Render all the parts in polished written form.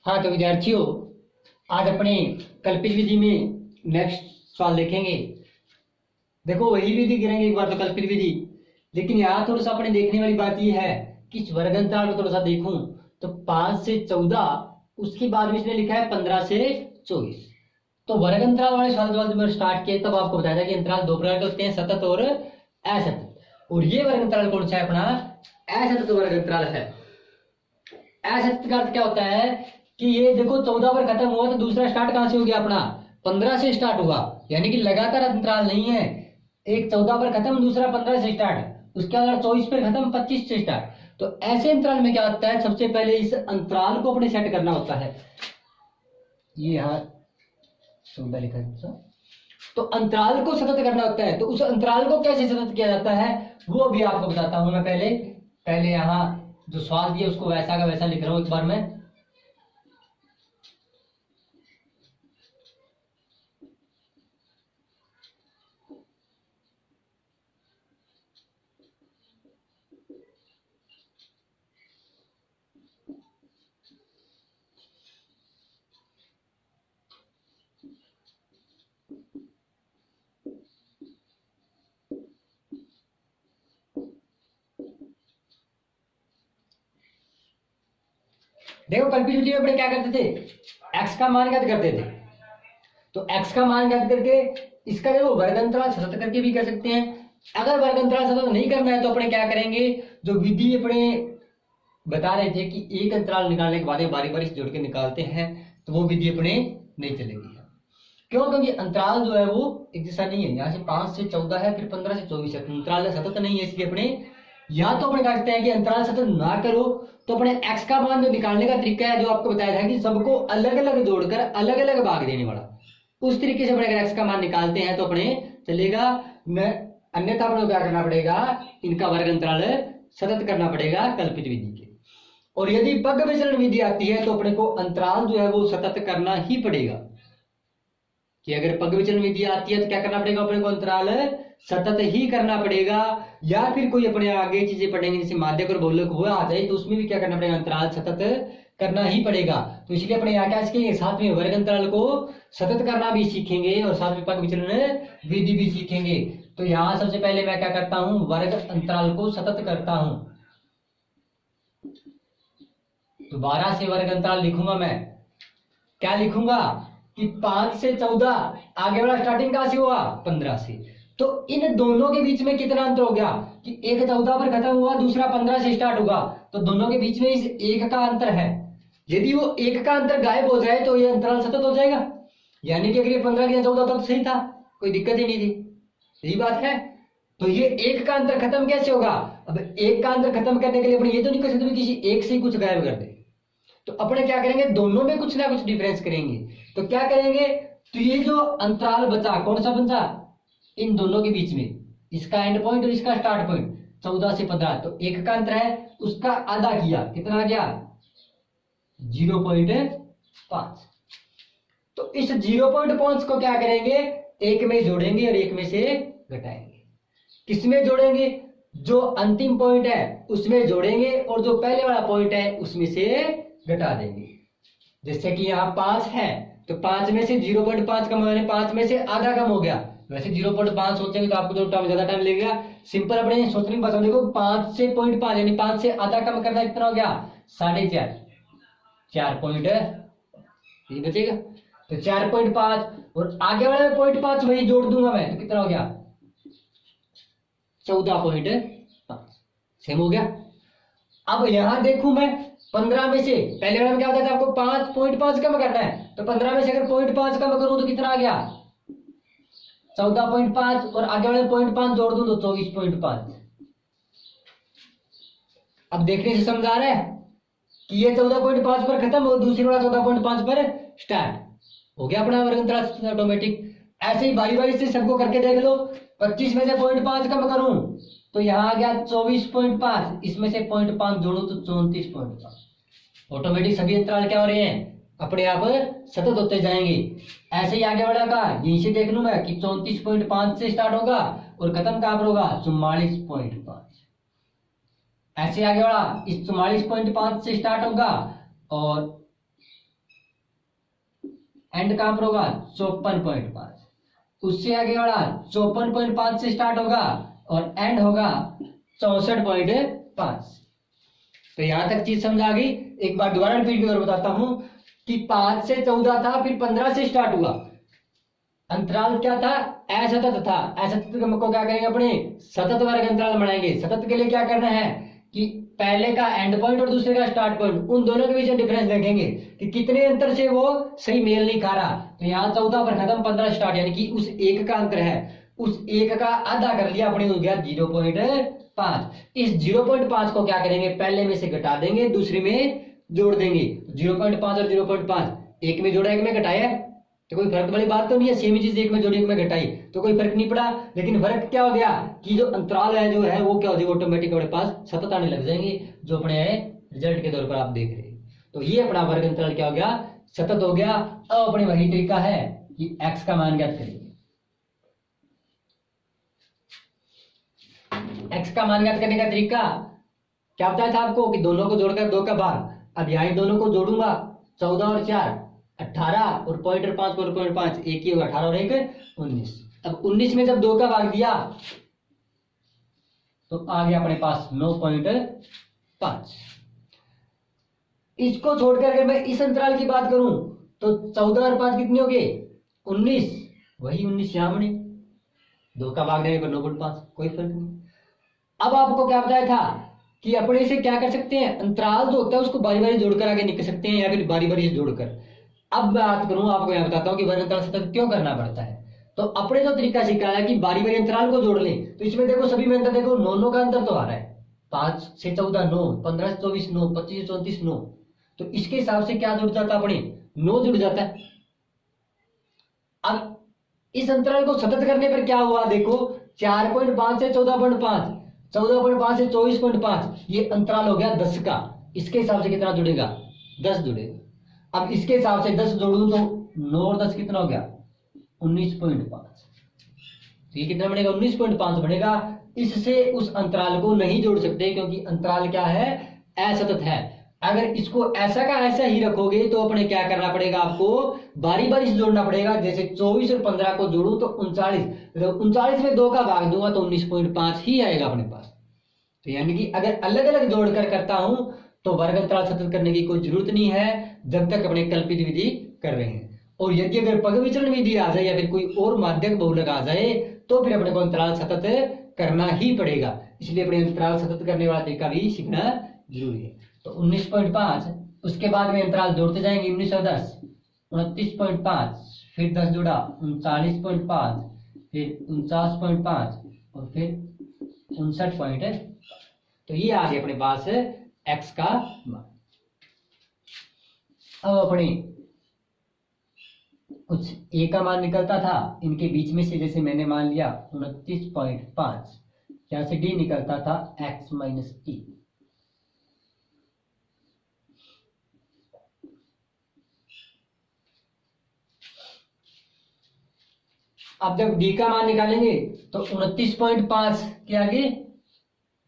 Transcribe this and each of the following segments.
हाँ तो विद्यार्थियों, आज अपने कल्पित विधि में नेक्स्ट सवाल देखेंगे। देखो वही विधि गिरेंगे एक बार तो कल्पित विधि, लेकिन यहाँ थोड़ा सा अपने देखने वाली बात यह है कि इस वर्ग अंतराल में थोड़ा सा देखूं तो 5 से 14, उसके बाद में इसने लिखा है 15 से 24। तो वर्ग अंतराल वाले सवाल जब मैंने स्टार्ट किया तब आपको बताया था कि अंतराल दो प्रकार के होते हैं, सतत और असतत। और ये वर्ग अंतराल कौन सा है? अपना असतत वर्ग अंतराल है। असतत का अर्थ क्या होता है कि ये देखो 14 पर खत्म हुआ तो दूसरा स्टार्ट कहां से हो गया? अपना 15 से स्टार्ट हुआ, यानी कि लगातार अंतराल नहीं है। एक 14 पर खत्म, दूसरा 15 से स्टार्ट, उसके बाद 24 पर खत्म, 25 से स्टार्ट। तो ऐसे अंतराल में क्या होता है, सबसे पहले इस अंतराल को अपने सेट करना होता है। ये यहाँ 14 लिखा है, तो अंतराल को सतत करना होता है। तो उस अंतराल को कैसे सतत किया जाता है वो अभी आपको बताता हूं मैं। पहले यहाँ जो सवाल दिया उसको वैसा का वैसा लिख रहा हूं एक बार मैं। देखो कल्पित विधि में अपने क्या करते थे, x का मान ज्ञात करते थे। तो x का मान ज्ञात करके इसका देखो वर्ग अंतराल सतत करके भी कर सकते हैं। अगर वर्ग अंतराल सतत नहीं करना है तो अपने क्या करेंगे, जो विधि अपने बता रहे थे कि एक अंतराल निकालने के बाद बारी बारी से जोड़ के निकालते हैं, तो वो विधि अपने नहीं चलेगी। क्यों? क्योंकि अंतराल जो है वो एक जैसा नहीं है। यहाँ से 5 से 14 है, फिर 15 से 24 है, अंतराल सतत नहीं है। इसलिए अपने या तो अपने कह सकते हैं कि अंतराल सतत ना करो तो अपने x का मान जो निकालने का तरीका है, जो आपको बताया था कि सबको अलग अलग जोड़कर अलग अलग भाग देने वाला, उस तरीके से अपने अगर x का मान निकालते हैं तो अपने चलेगा। अन्यथा अपने क्या करना पड़ेगा, इनका वर्ग अंतराल सतत करना पड़ेगा कल्पित विधि के। और यदि पग विचलन विधि आती है तो अपने को अंतराल जो है वो सतत करना ही पड़ेगा। कि अगर पग विचलन विधि आती है तो क्या करना पड़ेगा, अपने को अंतराल सतत ही करना पड़ेगा। या फिर कोई अपने आगे चीजें पढ़ेंगे जैसे माध्यक और बहुलक वो आ जाए तो उसमें भी क्या करना पड़ेगा, अंतराल सतत करना ही पड़ेगा। तो इसलिए अपने यहाँ क्या सीखेंगे, साथ में वर्ग अंतराल को सतत करना भी सीखेंगे और साथ में पग विचलन विधि भी सीखेंगे। तो यहाँ सबसे पहले मैं क्या करता हूं, वर्ग अंतराल को सतत करता हूं। दोबारा से वर्ग अंतराल लिखूंगा मैं। क्या लिखूंगा कि 5 से 14, आगे वाला स्टार्टिंग कहां से हुआ? 15 से। तो इन दोनों के बीच में कितना अंतर हो गया कि एक 14 पर खत्म हुआ, दूसरा 15 से स्टार्ट होगा। तो दोनों के बीच में इस एक का अंतर है। यदि वो एक का अंतर गायब हो जाए तो ये अंतराल सतत हो जाएगा। यानी कि अगर ये 15 के 14 होता तो सही था, कोई दिक्कत ही नहीं थी। यही बात है। तो ये एक का अंतर खत्म कैसे होगा? अब एक का अंतर खत्म करने के लिए अपने ये तो नहीं कर सकते किसी एक से कुछ गायब कर दे। तो अपने क्या करेंगे, दोनों में कुछ ना कुछ डिफरेंस करेंगे। तो क्या करेंगे, तो ये जो अंतराल बचा कौन सा बचा, इन दोनों के बीच में इसका एंड पॉइंट और इसका स्टार्ट पॉइंट 14 से 15, तो एक का अंतर है, उसका आधा किया, कितना गया? 0.5। तो इस 0.5 को क्या करेंगे, एक में जोड़ेंगे और एक में से घटाएंगे। किसमें जोड़ेंगे? जो अंतिम पॉइंट है उसमें जोड़ेंगे और जो पहले वाला पॉइंट है उसमें से घटा देंगे। जैसे कि यहाँ 5 है तो 5 में से 0.5 कम होने 5 में से आधा कम हो गया। वैसे 0.5 सोचेंगे तो आपको जो ज्यादा टाइम लगेगा, सिंपल अपने सोचने की बात देखो। 5 से 0.5 यानी 5 से आधा कम करना कितना हो गया? 4.5, 4 पॉइंट ये बचेगा। तो 4.5 और आगे वाले 0.5 वही जोड़ दूंगा मैं, तो कितना हो गया? 14.5। सेम हो गया। अब यहां देखूं मैं 15 में से, पहले वाले में क्या होता था आपको 5.5 कम करना है, तो 15 में से अगर 0.5 कम करूं तो कितना आ गया? 14.5 और आगे वाले 0.5 जोड़ दूं तो 24.5। अब देखने से समझ आ रहा है कि ये 14.5 पर खत्म और दूसरी वाला 14.5 पर स्टार्ट हो गया अपना वर्ग अंतराल ऑटोमेटिक। ऐसे ही बारी बारी से सबको करके देख लो। 25 में से 0.5 कम करूं तो यहां आ गया 24.5, इसमें से 0.5 जोड़ो तो 34.5। ऑटोमेटिक सभी अंतराल क्या हो रहे हैं, अपने आप सतत होते जाएंगे। ऐसे ही आगे बढ़ेगा, यहीं से देख लूं मैं कि 34.5 से स्टार्ट होगा और खत्म कहां पर होगा? 44.5। ऐसे आगे बढ़ा, इस 44.5 से स्टार्ट होगा और एंड कहां पर होगा 54.5, उससे आगे वाला 54.5 से स्टार्ट होगा और एंड होगा 64.5। तो यहां तक चीज समझ आ गई। एक बार दोबारा रिपीट कर बताता हूं कि 5 से 14 था, फिर 15 से स्टार्ट हुआ, अंतराल क्या था, असतत था। असतत को क्या करेंगे अपने सतत वर्ग अंतराल बनाएंगे। सतत के लिए क्या करना है कि पहले का एंड पॉइंट और दूसरे का स्टार्ट पॉइंट, उन दोनों के बीच डिफरेंस देखेंगे कि कितने अंतर से वो सही मेल नहीं खा रहा। तो यहाँ 14 पर खत्म, 15 स्टार्ट, यानी कि उस एक का अंतर है, उस एक का आधा कर लिया अपने, हो गया 0.5। इस 0.5 को क्या करेंगे, पहले में से घटा देंगे, दूसरे में जोड़ देंगे। 0.5 और 0.5 एक में जोड़ा एक में घटाया, तो कोई फर्क वाली बात तो नहीं है। सेम चीज एक में जोड़ी एक में घटाई तो कोई फर्क नहीं पड़ा। लेकिन फर्क क्या हो गया कि जो अंतराल है जो है वो क्या हो जाएगा, ऑटोमेटिक अपने पास सतत आने लग जाएंगे, जो अपने रिजल्ट के तौर पर आप देख रहे हैं। तो ये अपना वर्ग अंतराल क्या हो गया, सतत हो गया। अब अपने वही तरीका है कि x का मान ज्ञात करेंगे। x का मान ज्ञात करने का तरीका क्या बताया था आपको कि दोनों को जोड़कर 2 का भाग। अब यहां दोनों को जोड़ूंगा, 14 और 4 18 और पॉइंट 5 एक ही होगा, 18 और 1 19। अब 19 में जब 2 का भाग दिया तो आ गया अपने पास 9.5। इसको छोड़कर अगर मैं इस अंतराल की बात करूं तो 14 और 5 कितने हो गए 19, वही 19 यहां बने, 2 का भाग देने पर 9.5, कोई फर्क नहीं। अब आपको क्या बताया था कि अपने से क्या कर सकते हैं, अंतराल जो होता है उसको बारी बारी जोड़कर आगे निकल सकते हैं या फिर बारी बारी से जोड़कर। अब बात करूं, आपको यहां बताता हूं कि वर्ग अंतराल सतत क्यों करना पड़ता है। तो अपने जो तरीका सिखाया है कि बारी बारी अंतराल को जोड़ लें, तो इसमें देखो सभी में अंतर, देखो 9 का अंतर तो आ रहा है, 5 से 14 9, 15 से 24 9, 25 से 34 9। तो इसके हिसाब से क्या जुड़ जाता है, अपने 9 जुड़ जाता है। अब इस अंतराल को सतत करने पर क्या हुआ, देखो 4.5 से 14.5, 14.5 से 24.5, ये अंतराल हो गया 10 का। इसके हिसाब से कितना जुड़ेगा, 10 जुड़ेगा। अब इसके हिसाब से 10 जोड़ूं तो 9 और 10 कितना हो गया 19.5। तो ये कितना बनेगा 19.5 बनेगा। इससे उस अंतराल को नहीं जोड़ सकते क्योंकि अंतराल क्या है, असतत है। अगर इसको ऐसा का ऐसा ही रखोगे तो अपने क्या करना पड़ेगा, आपको बारी बारी से जोड़ना पड़ेगा। जैसे 24 और 15 को जोड़ूं तो 39, तो 39 में 2 का भाग दूंगा तो 19.5 ही आएगा अपने पास। तो यानी कि अगर अलग अलग जोड़कर करता हूं तो वर्ग अंतराल सतत करने की कोई जरूरत नहीं है जब तक अपने कल्पित विधि कर रहे हैं। और यदि अगर पग विचलन विधि आ जाए या फिर कोई और माध्यक बहुलक आ जाए तो फिर अपने को अंतराल सतत करना ही पड़ेगा। इसलिए अपने अंतराल सतत करने वाला तरीका भी सीखना जरूरी है। तो 19.5, उसके बाद में अंतराल जोड़ते जाएंगे, 19 और 10 29.5, फिर 10 जुड़ा 39.5, फिर 49.5 और फिर 59. तो ये आ गया अपने पास x का मान। अब अपने कुछ a का मान निकलता था, इनके बीच में से जैसे मैंने मान लिया 29.5, यहाँ से d निकलता था x माइनस e। अब जब d का मान निकालेंगे तो 29.5 के आगे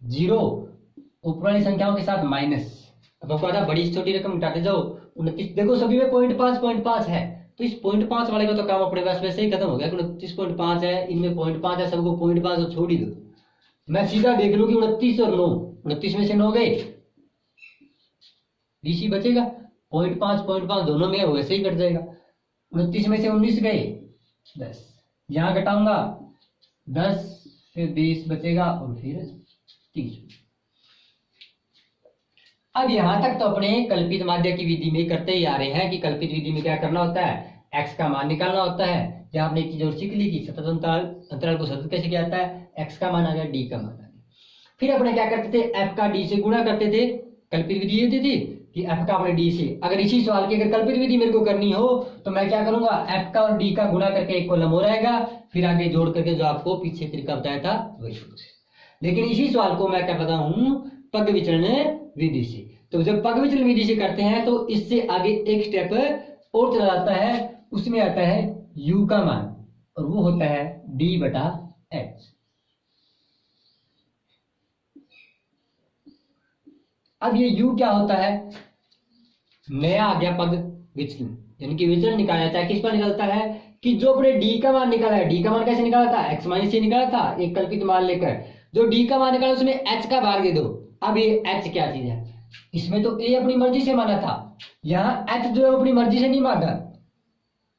0, ऊपर वाली संख्याओं के साथ माइनस। अब आपको आता बड़ी छोटी रकम घटाते जाओ, 29, देखो सभी में 0.5 है, तो इस 0.5 वाले का तो काम अपने पास वैसे ही खत्म हो गया। 29.5 है, इनमें 0.5 है, सबको 0.5 तो छोड़ ही दो। मैं सीधा देख लूं कि 29 और 9, 29 में से 9 गए, डीसी बचेगा, 0.5 दोनों में वैसे ही कट जाएगा। 29 में से 19 गए 10, यहां घटाऊंगा 10, फिर 20 बचेगा और फिर 30। अब यहां तक तो अपने कल्पित माध्य की विधि में करते ही आ रहे हैं कि कल्पित विधि में क्या करना होता है, x का मान निकालना होता है। जहां आपने एक चीज और सीख ली कि सतत अंतराल को सतत कैसे किया जाता है, x का मान आ गया, d का मान आ गया। फिर अपने क्या करते थे, f का d से गुणा करते थे। कल्पित विधि होती थी कि f का अपने d से, अगर इसी सवाल की अगर कल्पित विधि मेरे को करनी हो तो मैं क्या करूंगा, f का और d का गुणा करके एक कॉलम हो रहेगा, फिर आगे जोड़ करके जो आपको पीछे तरीका बताया था वही। लेकिन इसी सवाल को मैं कर रहा हूं पग विचलन विधि से। तो जब पग विचलन विधि से करते हैं तो इससे आगे एक स्टेप और चला जाता है, उसमें आता है u का मान और वो होता है d/h। अब ये u क्या होता है, नया आ गया पग विचलन, यानी कि विचलन निकाला जाता है किस पर निकलता है कि जो अपने डी का मान निकाला है, डी का मान कैसे निकाला था, एक्स माइनस ए निकाला था एक कल्पित मान लेकर, जो डी का मान निकाला उसमें एच का भाग दे दो। अब ये एच क्या चीज है, इसमें तो ए अपनी मर्जी से माना था, यहाँ एच जो है अपनी मर्जी से नहीं माना।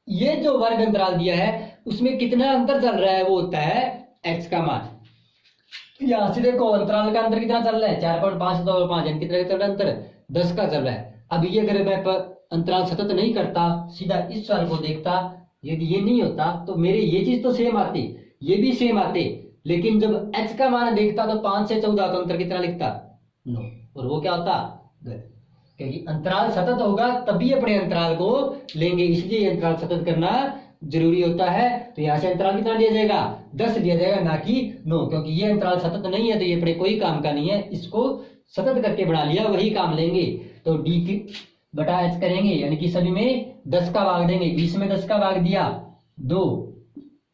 ये जो वर्ग अंतराल दिया है उसमें कितना अंतर चल रहा है वो होता है एक्स का मान। यहां से देखो अंतराल का अंतर कितना चल रहा है 4.5 और 5 यानी कितना चल रहा है अंतर 10 का चल रहा है। अब ये अगर मैं अंतराल सतत नहीं करता, सीधा इस सवाल को देखता, यदि ये नहीं होता तो मेरे ये चीज तो सेम आती, ये भी सेम आते, लेकिन जब एच का मान देखता तो 5 से 14 तो अंतर कितना लिखता 9, और वो क्या होता क्योंकि अंतराल सतत होगा तभी अपने अंतराल को लेंगे, इसलिए अंतराल सतत करना जरूरी होता है। तो यहां से अंतराल कितना लिया जाएगा 10 लिया जाएगा ना कि 9, क्योंकि ये अंतराल सतत नहीं है तो ये अपने कोई काम का नहीं है, इसको सतत करके बना लिया वही काम लेंगे। तो डी की बटा एच करेंगे यानी कि सभी में 10 का भाग देंगे, 20 में 10 का भाग दिया 2,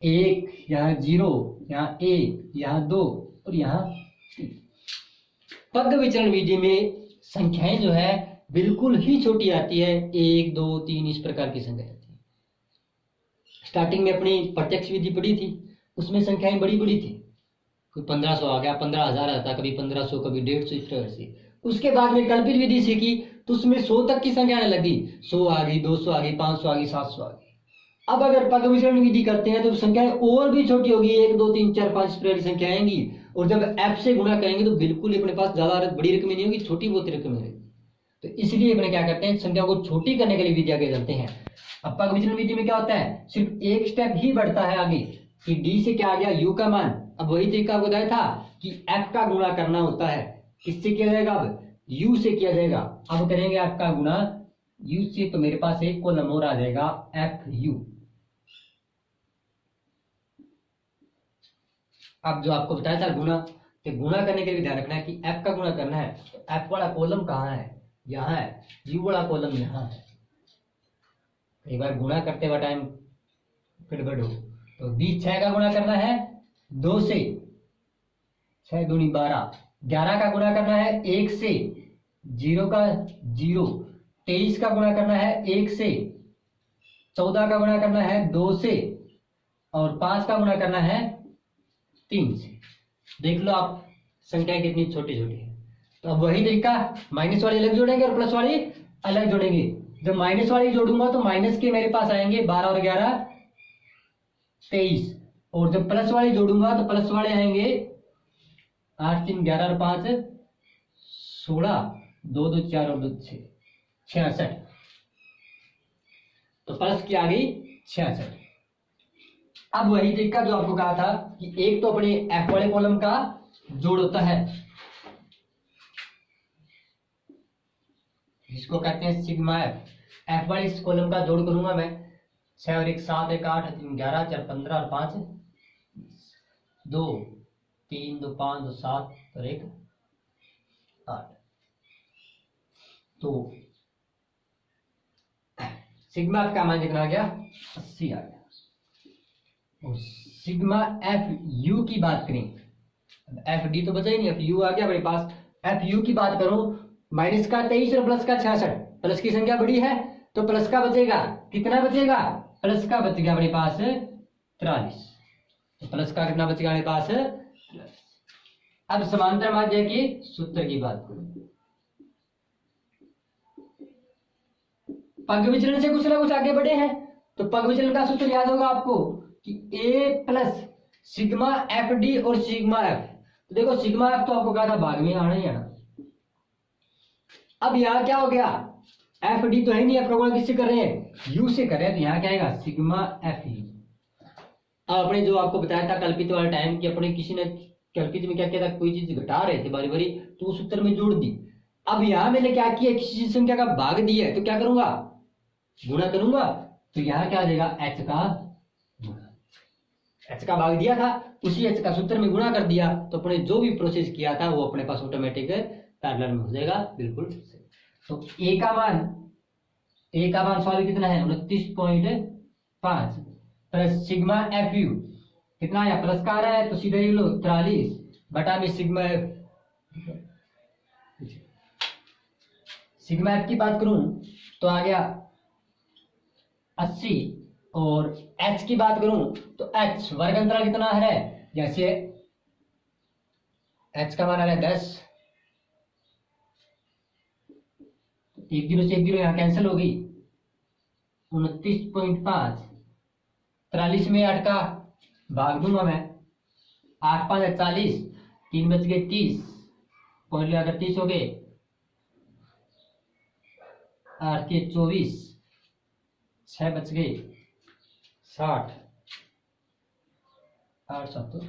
1 यहाँ 0 यहाँ 1 यहाँ 2 और यहाँ 3। पग विचरण विधि में संख्याएं जो है बिल्कुल ही छोटी आती है, 1 2 3 इस प्रकार की संख्या आती है। स्टार्टिंग में अपनी प्रत्यक्ष विधि पढ़ी थी उसमें संख्याएं बड़ी बड़ी थी, कोई 1500 आ गया, 15,000 आता, कभी 1500 कभी 150 इस तरह से। उसके बाद में कल्पित विधि सीखी तो उसमें 100 तक की संख्या आने लगी, 100 आ गई, 200 आ गई, 500 आ गई, 700 आ गई। अब अगर पग विचरण विधि करते हैं तो संख्याएं और भी छोटी होगी, 1 2 3 4 5 इस प्रकार की संख्या आएंगी, और जब एफ से गुणा करेंगे तो बिल्कुल अपने पास ज्यादा बड़ी रकम नहीं होगी, छोटी बहुत रकम रहेगी। तो इसलिए अपने क्या करते हैं संख्या को छोटी करने के लिए विधि आगे चलते हैं। अब पग विचलन विधि में क्या होता है सिर्फ एक स्टेप ही बढ़ता है आगे कि डी से क्या आ गया यू का मान। अब वही तरीका बताया था कि एफ का गुणा करना होता है, किससे किया जाएगा अब यू से किया जाएगा। अब करेंगे एफ का गुणा यू से, तो मेरे पास एक कॉलम और आ जाएगा एफ यू। अब जो आपको बताया था गुणा, तो गुणा करने के लिए ध्यान रखना है कि एफ का गुणा करना है तो एफ वाला कॉलम कहाँ है यहाँ है, यू वाला कॉलम यहाँ है। एक बार गुणा करते हुए टाइम गड़बड़ हो तो 6 का गुणा करना है 2 से, 6 दूनी 12, 11 का गुणा करना है 1 से, 0 का 0, 23 का गुणा करना है 1 से, 14 का गुणा करना है 2 से, और 5 का गुणा करना है 3 से। देख लो आप संख्याएं कितनी छोटी छोटी है। तो अब वही तरीका माइनस वाली अलग जोड़ेंगे और प्लस वाली अलग जोड़ेंगे। जब माइनस वाली जोड़ूंगा तो माइनस के मेरे पास आएंगे 12 और 11 23, और जब प्लस वाली जोड़ूंगा तो प्लस वाले आएंगे 8 3 11 और 5 16, 2 2 4 और 2 6 66। तो प्लस की आ गई 66। अब वही तरीका जो आपको कहा था कि एक तो अपने एफ वाले कॉलम का जोड़ होता है जिसको कहते हैं सिग्मा एफ। एफ वाले इस कॉलम का जोड़ करूंगा मैं 6 और 1 7 1 8 3 11 4 15 और 5 2 3 2 5 2 7 और 1 8। तो सिग्मा एफ का मान कितना आ गया 80 आ गया। और सिग्मा एफ यू की बात करें, एफ डी तो बचा ही नहीं, एफ यू आ गया मेरे पास। एफ यू की बात करूं माइनस का 23 और प्लस का 66, प्लस की संख्या बड़ी है तो प्लस का बचेगा, कितना बचेगा प्लस का बचेगा मेरे पास 43। तो प्लस का कितना बचेगा मेरे पास 43। अब समांतर माध्य के सूत्र की बात करूं, पग विचलन से कुछ ना कुछ आगे बढ़े हैं तो पग विचलन का सूत्र याद होगा आपको कि ए प्लस सिग्मा एफ डी और सिग्मा एफ। तो देखो सिग्मा एफ तो आपको कहा था भाग में आना ही आना। अब यहां क्या हो गया एफ डी तो है नहीं, एफ का गुणा किससे कर रहे हैं यू से कर रहे हैं, तो यहां क्या आएगा सिग्मा एफ यू। अब अपने जो आपको बताया था कल्पित वाला टाइम कि अपने किसी ने कल्पित में क्या किया था कोई चीज घटा रहे थे बारी बारी तो उस सूत्र में जोड़ दी। अब यहां मैंने क्या किया किसी संख्या का भाग दिया है तो क्या करूंगा गुणा करूंगा, तो यहां क्या आ जाएगा एच का गुणा, एच का भाग दिया था उसी एच का सूत्र में गुणा कर दिया तो अपने जो भी प्रोसेस किया था वो अपने पास ऑटोमेटिक पैरेलल में हो जाएगा बिल्कुल। तो ए का मान सॉल्व कितना है 29.5 प्लस सिग्मा एफ यू कितना आया प्लस का आ रहा है तो सीधे ही लो 43 बटा में सिग्मा एफ की बात करूं तो आ गया 80 और h की बात करूं तो h वर्ग अंतराल कितना है, जैसे h का मान आ रहा है 10, एक जीरो से एक जीरो यहाँ कैंसिल होगी, 29.5, 43 में 8 का भाग दूंगा मैं, 8 5 40, 3 बच गए 30, पॉइंट लगाकर 30 हो गए, 8 के 24, 6 बच गए 60, 8 7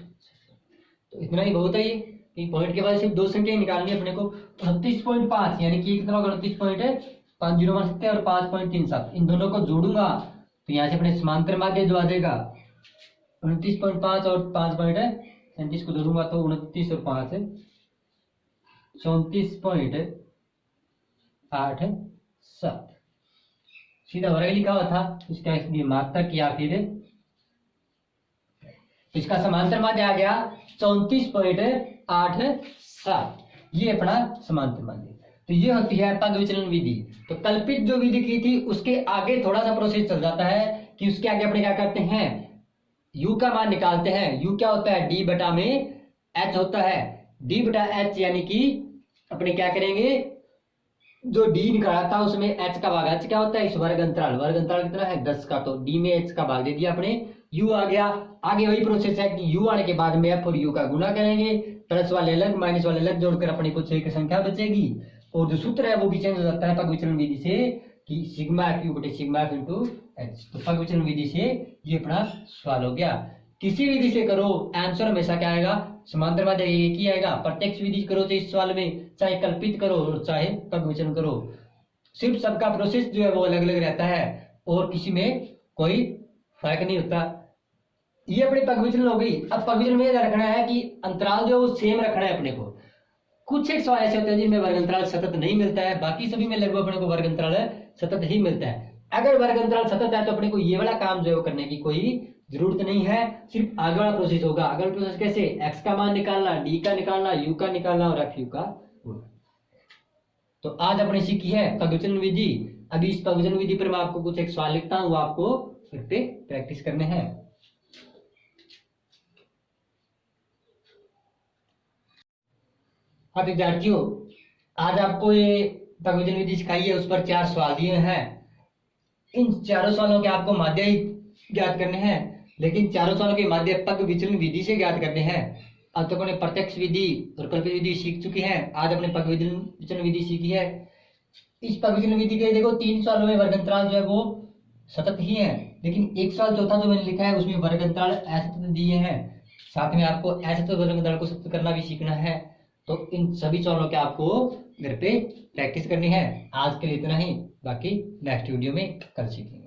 तो इतना ही बहुत है ये कि पॉइंट के बाद सिर्फ दो संख्या निकालनी है अपने को। 29.5 यानी कि कितना होगा, 29.5 जीरो मान सकते हैं और 5.37, इन दोनों को जोड़ूंगा तो यहाँ से अपने समांतर माध्य जो आ जाएगा 29.5 और 5.37 को जोड़ूंगा तो 29 और 5 34.87, सीधा वर्ग लिखा हुआ था, इसका इसलिए मात्रा किया, फिर इसका समांतर माध्य आ गया 34.87, ये अपना समांतर माध्य। तो ये होती है पग विचलन विधि। तो कल्पित जो विधि की थी उसके आगे थोड़ा सा प्रोसेस चल जाता है कि उसके आगे अपने क्या करते हैं, u का मान निकालते हैं। u क्या होता है, d बटा में h होता है, d बटा h यानी कि अपने क्या करेंगे, जो d निकाला था उसमें h का भाग, h क्या होता है, इस वर्ग अंतराल कितना है 10 का, तो d में h का भाग दे दिया अपने, u आ गया। आगे वही प्रोसेस है कि u आने के बाद में f और u का गुणा करेंगे, प्लस वाले अलग माइनस वाले अलग जोड़कर अपने कुछ एक संख्या बचेगी, और जो सूत्र है वो भी चेंज हो जाता है पग विचलन विधि से कि सिग्मा f u बटे सिग्मा f इंटू h। तो पग विचलन विधि से ये अपना सवाल हो गया। किसी विधि से करो आंसर हमेशा क्या आएगा, समांतर माध्य एक ही आएगा। प्रत्यक्ष विधि करो तो इस सवाल में, चाहे कल्पित करो और चाहे पग विचलन करो, सिर्फ सबका प्रोसेस जो है वो अलग अलग रहता है और किसी में कोई फर्क नहीं होता। ये अपनी पग विचलन हो गई। अब पग विचलन में यह रखना है कि अंतराल जो है वो सेम रखना है अपने को। कुछ एक सवाल ऐसे होते हैं जिनमें वर्ग अंतराल सतत नहीं मिलता है, बाकी सभी में लगभग अपने को वर्ग अंतराल सतत ही मिलता है। अगर वर्ग अंतराल सतत है तो अपने को ये वाला काम जो है वो करने की कोई जरूरत नहीं है, सिर्फ आगे वाला प्रोसेस होगा। आगे वाला प्रोसेस कैसे, x का मान निकालना, d का निकालना, u का निकालना और f u का गुणा। तो आज अपने सीखी है पग विचलन विधि। अभी इस पग विचलन विधि पर मैं आपको कुछ एक सवाल लिखता हूं, वो आपको फिर पे प्रैक्टिस करने हैं। हाँ विद्यार्थियों, आज आपको ये पग विचलन विधि सिखाई है, उस पर 4 सवाल दिए हैं। इन चारों सवालों के आपको माध्य ज्ञात करने हैं, लेकिन चारों सवालों के माध्य पग विचलन विधि से ज्ञात करने हैं। अब तक अपने प्रत्यक्ष विधि और कल्पित विधि सीख चुके हैं, आज अपने पग विचलन विधि सीखी है। इस पग विचलन विधि के देखो 3 सवालों में वर्ग अंतराल जो है वो सतत ही है, लेकिन एक सवाल चौथा जो मैंने लिखा है उसमें वर्ग अंतराल असतत दिए हैं। साथ में आपको असतत वर्ग अंतराल को सतत करना भी सीखना है। तो इन सभी सवालों के आपको घर पे प्रैक्टिस करनी है। आज के लिए इतना ही, बाकी नेक्स्ट वीडियो में कर सीखेंगे।